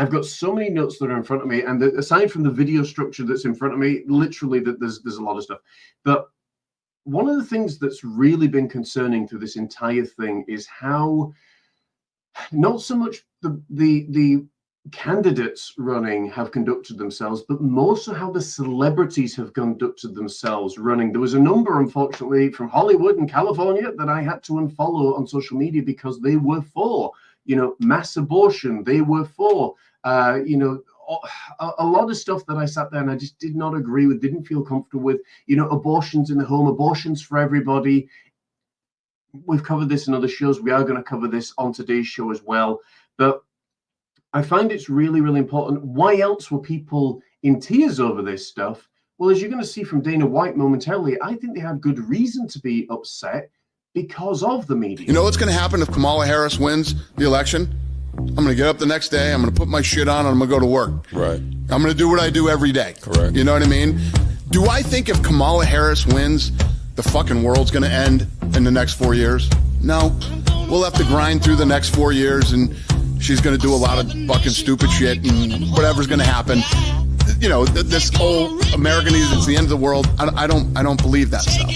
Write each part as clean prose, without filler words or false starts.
I've got so many notes that are in front of me, and aside from the video structure that's in front of me, literally there's a lot of stuff. But one of the things that's really been concerning through this entire thing is how not so much the candidates running have conducted themselves, but more so how the celebrities have conducted themselves running. There was a number, unfortunately, from Hollywood and California that I had to unfollow on social media because they were for, mass abortion. They were for, a lot of stuff that I sat there and I just did not agree with, didn't feel comfortable with, abortions in the home, abortions for everybody. We've covered this in other shows. We are going to cover this on today's show as well. But I find it's really, really important. Why else were people in tears over this stuff? Well, as you're going to see from Dana White momentarily, I think they have good reason to be upset because of the media. You know what's going to happen if Kamala Harris wins the election? I'm going to get up the next day, I'm going to put my shit on, and I'm going to go to work. Right. I'm going to do what I do every day. Correct. You know what I mean? Do I think if Kamala Harris wins, the fucking world's going to end in the next 4 years? No. We'll have to grind through the next 4 years, and she's going to do a lot of fucking stupid shit, and whatever's going to happen. This whole Americanese, it's the end of the world. I don't believe that stuff.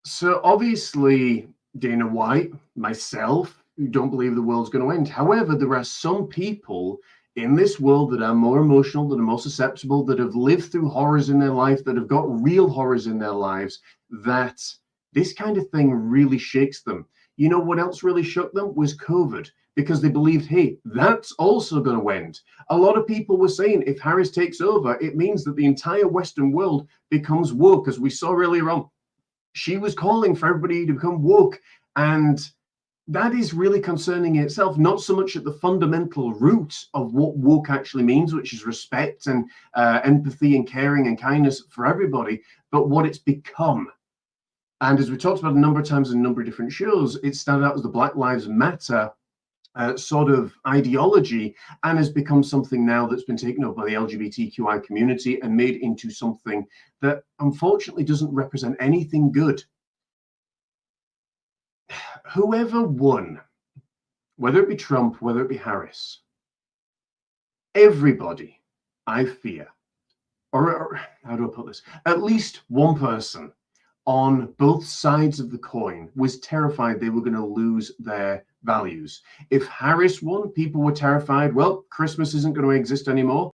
So obviously, Dana White, myself, don't believe the world's going to end. However, there are some people in this world that are more emotional, that are more susceptible, that have lived through horrors in their life, that have got real horrors in their lives, that this kind of thing really shakes them. You know what else really shook them was COVID, because they believed, hey, that's also going to end. A lot of people were saying if Harris takes over, it means that the entire Western world becomes woke, as we saw earlier on. She was calling for everybody to become woke, and that is really concerning in itself, not so much at the fundamental root of what woke actually means, which is respect and empathy and caring and kindness for everybody, but what it's become. And as we talked about a number of times in a number of different shows, it started out as the Black Lives Matter sort of ideology, and has become something now that's been taken up by the LGBTQI community and made into something that unfortunately doesn't represent anything good. Whoever won, whether it be Trump, whether it be Harris, everybody, I fear, or how do I put this? At least one person on both sides of the coin was terrified they were going to lose their values. If Harris won, people were terrified, well, Christmas isn't going to exist anymore.